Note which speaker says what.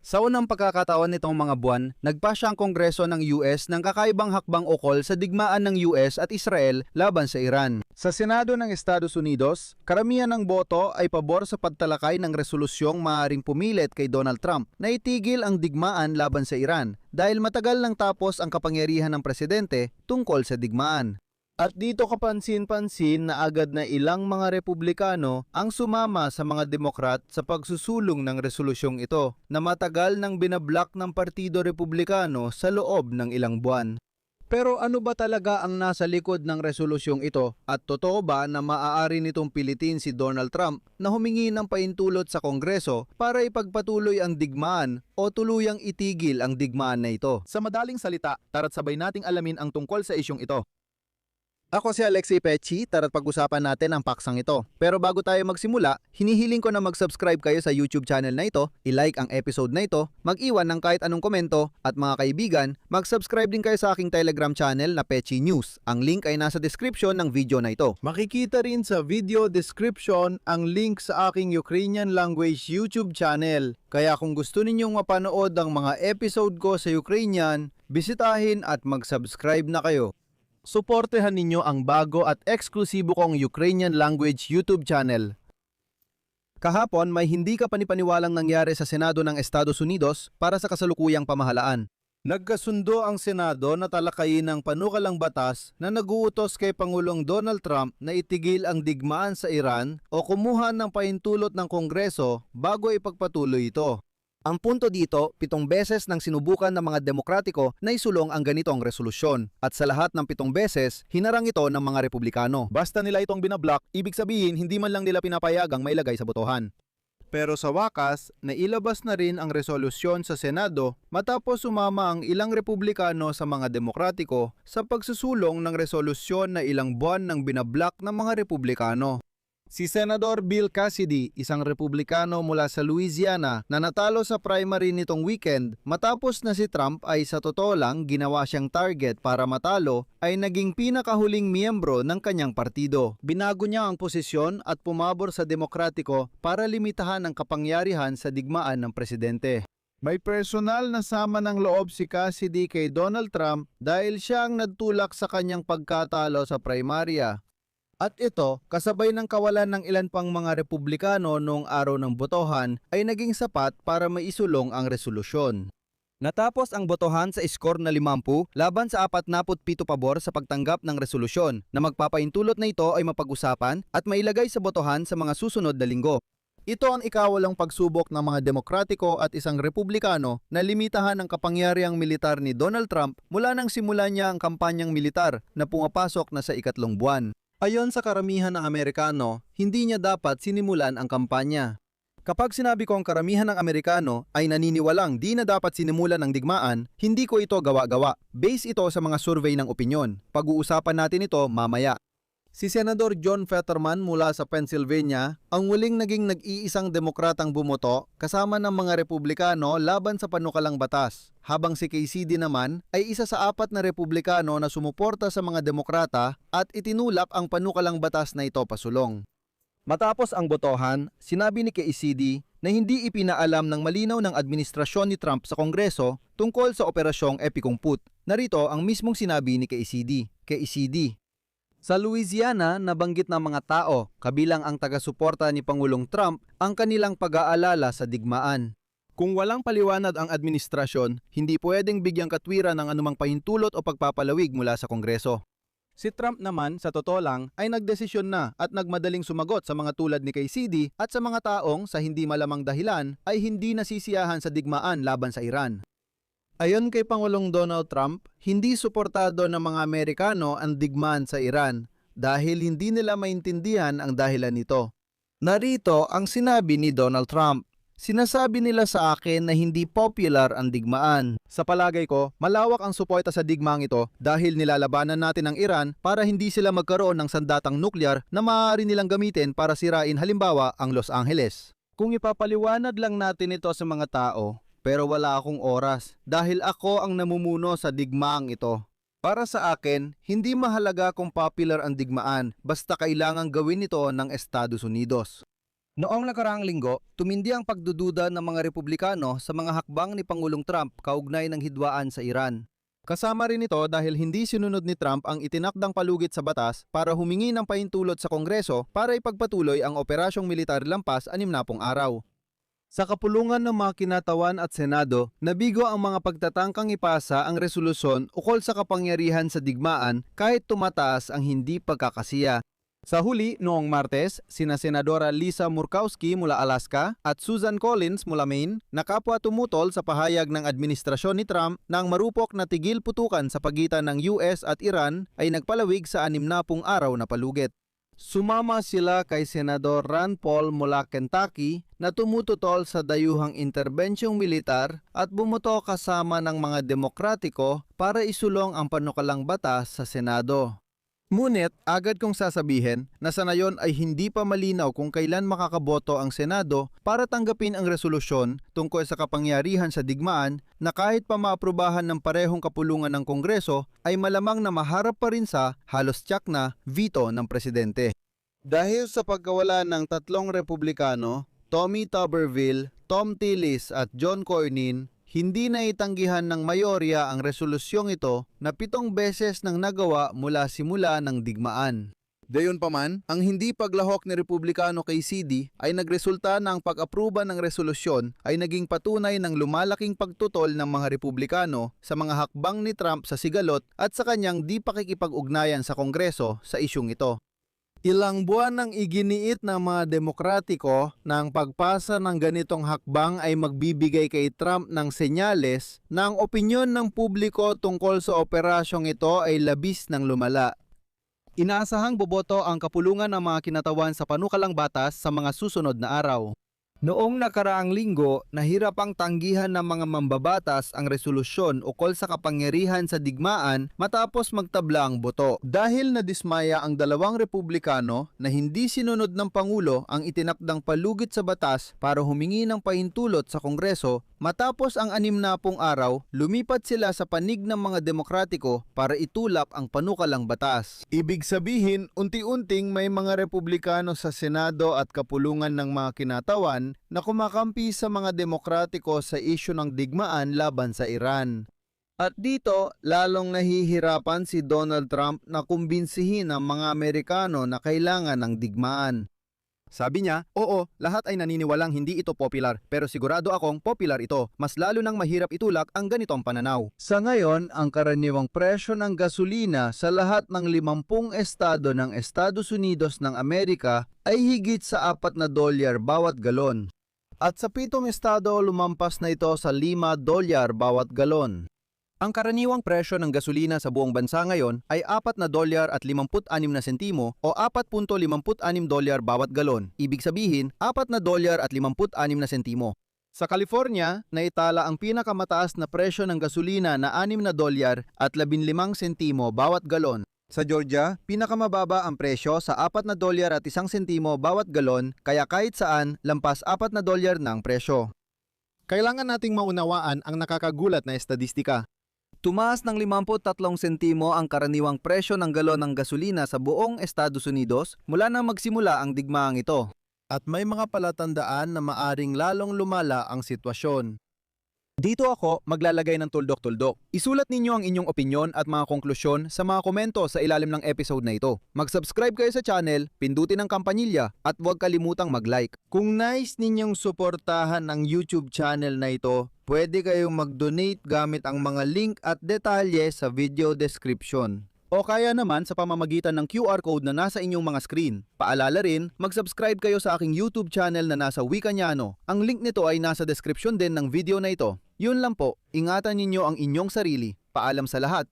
Speaker 1: Sa unang pagkakataon nitong mga buwan, nagpasya ang Kongreso ng US ng kakaibang hakbang ukol sa digmaan ng US at Israel laban sa Iran. Sa Senado ng Estados Unidos, karamihan ng boto ay pabor sa pagtalakay ng resolusyong maaaring pumilit kay Donald Trump na itigil ang digmaan laban sa Iran dahil matagal nang tapos ang kapangyarihan ng presidente tungkol sa digmaan. At dito kapansin-pansin na agad na ilang mga Republikano ang sumama sa mga Demokrat sa pagsusulong ng resolusyong ito na matagal nang binablock ng Partido Republikano sa loob ng ilang buwan. Pero ano ba talaga ang nasa likod ng resolusyong ito at totoo ba na maaari nitong pilitin si Donald Trump na humingi ng paintulot sa Kongreso para ipagpatuloy ang digmaan o tuluyang itigil ang digmaan na ito?
Speaker 2: Sa madaling salita, tara't sabay nating alamin ang tungkol sa isyong ito.
Speaker 1: Ako si Alexei Pechi, tara't pag-usapan natin ang paksang ito. Pero bago tayo magsimula, hinihiling ko na mag-subscribe kayo sa YouTube channel na ito, i-like ang episode na ito, mag-iwan ng kahit anong komento, at mga kaibigan, mag-subscribe din kayo sa aking Telegram channel na Pechi News. Ang link ay nasa description ng video na ito. Makikita rin sa video description ang link sa aking Ukrainian language YouTube channel. Kaya kung gusto ninyong mapanood ang mga episode ko sa Ukrainian, bisitahin at mag-subscribe na kayo. Suportehan ninyo ang bago at eksklusibo kong Ukrainian language YouTube channel. Kahapon may hindi ka panipaniwalang nangyari sa Senado ng Estados Unidos para sa kasalukuyang pamahalaan. Nagkasundo ang Senado na talakayin ng panukalang batas na nag-uutos kay Pangulong Donald Trump na itigil ang digmaan sa Iran o kumuha ng pahintulot ng Kongreso bago ipagpatuloy ito. Ang punto dito, 7 beses nang sinubukan ng mga Demokratiko na isulong ang ganitong resolusyon at sa lahat ng 7 beses, hinarang ito ng mga Republikano.
Speaker 2: Basta nila itong binablock, ibig sabihin hindi man lang nila pinapayagang mailagay sa botohan.
Speaker 1: Pero sa wakas, nailabas na rin ang resolusyon sa Senado matapos sumama ang ilang Republikano sa mga Demokratiko sa pagsusulong ng resolusyon na ilang buwan nang binablock ng mga Republikano. Si Senador Bill Cassidy, isang Republikano mula sa Louisiana na natalo sa primary nitong weekend matapos na si Trump ay sa totoo lang ginawa siyang target para matalo, ay naging pinakahuling miyembro ng kanyang partido. Binago niya ang posisyon at pumabor sa Demokratiko para limitahan ang kapangyarihan sa digmaan ng presidente. May personal na sama ng loob si Cassidy kay Donald Trump dahil siya ang nagtulak sa kanyang pagkatalo sa primarya. At ito, kasabay ng kawalan ng ilan pang mga Republikano noong araw ng botohan ay naging sapat para maisulong ang resolusyon. Natapos ang botohan sa iskor na 50 laban sa 47 pabor sa pagtanggap ng resolusyon na magpapaintulot na ito ay mapag-usapan at mailagay sa botohan sa mga susunod na linggo. Ito ang ikawalang pagsubok ng mga Demokratiko at isang Republikano na limitahan ang kapangyarihang militar ni Donald Trump mula nang simula niya ang kampanyang militar na pumapasok na sa 3 buwan. Ayon sa karamihan ng Amerikano, hindi niya dapat sinimulan ang kampanya. Kapag sinabi kong karamihan ng Amerikano ay naniniwalang di na dapat sinimulan ang digmaan, hindi ko ito gawa-gawa. Base ito sa mga survey ng opinyon. Pag-uusapan natin ito mamaya. Si Senador John Fetterman mula sa Pennsylvania ang muling naging nag-iisang demokratang bumoto kasama ng mga Republikano laban sa panukalang batas, habang si KCD naman ay isa sa 4 na Republikano na sumuporta sa mga Demokrata at itinulak ang panukalang batas na ito pasulong. Matapos ang botohan, sinabi ni KCD na hindi ipinaalam ng malinaw ng administrasyon ni Trump sa Kongreso tungkol sa operasyong Epicong Put. Narito ang mismong sinabi ni KCD. Sa Louisiana, nabanggit ng mga tao, kabilang ang taga-suporta ni Pangulong Trump, ang kanilang pag-aalala sa digmaan. Kung walang paliwanag ang administrasyon, hindi pwedeng bigyang katwiran ng anumang pahintulot o pagpapalawig mula sa Kongreso. Si Trump naman, sa totoo lang, ay nagdesisyon na at nagmadaling sumagot sa mga tulad ni KCD at sa mga taong sa hindi malamang dahilan ay hindi nasisiyahan sa digmaan laban sa Iran. Ayon kay Pangulong Donald Trump, hindi suportado ng mga Amerikano ang digmaan sa Iran dahil hindi nila maintindihan ang dahilan nito. Narito ang sinabi ni Donald Trump. Sinasabi nila sa akin na hindi popular ang digmaan. Sa palagay ko, malawak ang suporta sa digmaang ito dahil nilalabanan natin ang Iran para hindi sila magkaroon ng sandatang nuklear na maaari nilang gamitin para sirain halimbawa ang Los Angeles. Kung ipapaliwanag lang natin ito sa mga tao, pero wala akong oras dahil ako ang namumuno sa digmaang ito. Para sa akin, hindi mahalaga kung popular ang digmaan basta kailangang gawin ito ng Estados Unidos. Noong nakaraang linggo, tumindi ang pagdududa ng mga Republikano sa mga hakbang ni Pangulong Trump kaugnay ng hidwaan sa Iran. Kasama rin ito dahil hindi sinunod ni Trump ang itinakdang palugit sa batas para humingi ng pahintulot sa Kongreso para ipagpatuloy ang operasyong militar lampas 60 araw. Sa kapulungan ng mga kinatawan at Senado, nabigo ang mga pagtatangkang ipasa ang resolusyon ukol sa kapangyarihan sa digmaan kahit tumataas ang hindi pagkakasiya. Sa huli, noong Martes, sina Senadora Lisa Murkowski mula Alaska at Susan Collins mula Maine na kapwa tumutol sa pahayag ng administrasyon ni Trump na ang marupok na tigil putukan sa pagitan ng US at Iran ay nagpalawig sa 60 araw na palugit. Sumama sila kay Senador Rand Paul mula Kentucky na tumututol sa dayuhang interbensyong militar at bumuto kasama ng mga demokratiko para isulong ang panukalang batas sa Senado. Ngunit agad kong sasabihin na sa ngayon ay hindi pa malinaw kung kailan makakaboto ang Senado para tanggapin ang resolusyon tungkol sa kapangyarihan sa digmaan na kahit pa maaprubahan ng parehong kapulungan ng Kongreso ay malamang na maharap pa rin sa halos tiyak na veto ng presidente. Dahil sa pagkawala ng tatlong Republikano, Tommy Tuberville, Tom Tillis at John Cornyn, hindi na itanggihan ng mayorya ang resolusyong ito na 7 beses nang nagawa mula simula ng digmaan. Gayunpaman, ang hindi paglahok ni Republikano kay CD ay nagresulta na ang pag-apruba ng resolusyon ay naging patunay ng lumalaking pagtutol ng mga Republikano sa mga hakbang ni Trump sa sigalot at sa kanyang di pakikipag-ugnayan sa Kongreso sa isyung ito. Ilang buwan nang iginiit ng mga demokratiko na ang pagpasa ng ganitong hakbang ay magbibigay kay Trump ng senyales na ang opinyon ng publiko tungkol sa operasyong ito ay labis ng lumala. Inaasahang boboto ang kapulungan ng mga kinatawan sa panukalang batas sa mga susunod na araw. Noong nakaraang linggo, nahirap ang tanggihan ng mga mambabatas ang resolusyon ukol sa kapangyarihan sa digmaan matapos magtabla ang boto. Dahil nadismaya ang dalawang Republikano na hindi sinunod ng Pangulo ang itinakdang palugit sa batas para humingi ng pahintulot sa Kongreso, matapos ang 60 araw, lumipat sila sa panig ng mga demokratiko para itulak ang panukalang batas. Ibig sabihin, unti-unting may mga Republikano sa Senado at kapulungan ng mga kinatawan na kumakampi sa mga demokratiko sa isyu ng digmaan laban sa Iran. At dito, lalong nahihirapan si Donald Trump na kumbinsihin ang mga Amerikano na kailangan ng digmaan. Sabi niya, oo, lahat ay naniniwalang hindi ito popular, pero sigurado akong popular ito, mas lalo nang mahirap itulak ang ganitong pananaw. Sa ngayon, ang karaniwang presyo ng gasolina sa lahat ng 50 estado ng Estados Unidos ng Amerika ay higit sa $4 bawat galon. At sa 7 estado, lumampas na ito sa $5 bawat galon. Ang karaniwang presyo ng gasolina sa buong bansa ngayon ay $4.56 o $4.56 bawat galon. Ibig sabihin, $4.56. Sa California, naitala ang pinakamataas na presyo ng gasolina na $6 at 15 sentimo bawat galon. Sa Georgia, pinakamababa ang presyo sa $4 at 1 sentimo bawat galon, kaya kahit saan, lampas $4 na ang presyo. Kailangan nating maunawaan ang nakakagulat na estadistika. Tumaas ng 53 sentimo ang karaniwang presyo ng galon ng gasolina sa buong Estados Unidos mula nang magsimula ang digmaang ito. At may mga palatandaan na maaring lalong lumala ang sitwasyon. Dito ako maglalagay ng tuldok-tuldok. Isulat ninyo ang inyong opinyon at mga konklusyon sa mga komento sa ilalim ng episode na ito. Mag-subscribe kayo sa channel, pindutin ang kampanilya at huwag kalimutang mag-like. Kung nais ninyong suportahan ang YouTube channel na ito, pwede kayong mag-donate gamit ang mga link at detalye sa video description. O kaya naman sa pamamagitan ng QR code na nasa inyong mga screen. Paalala rin, mag-subscribe kayo sa aking YouTube channel na nasa Wikanyano. Ang link nito ay nasa description din ng video na ito. Yun lang po, ingatan ninyo ang inyong sarili. Paalam sa lahat.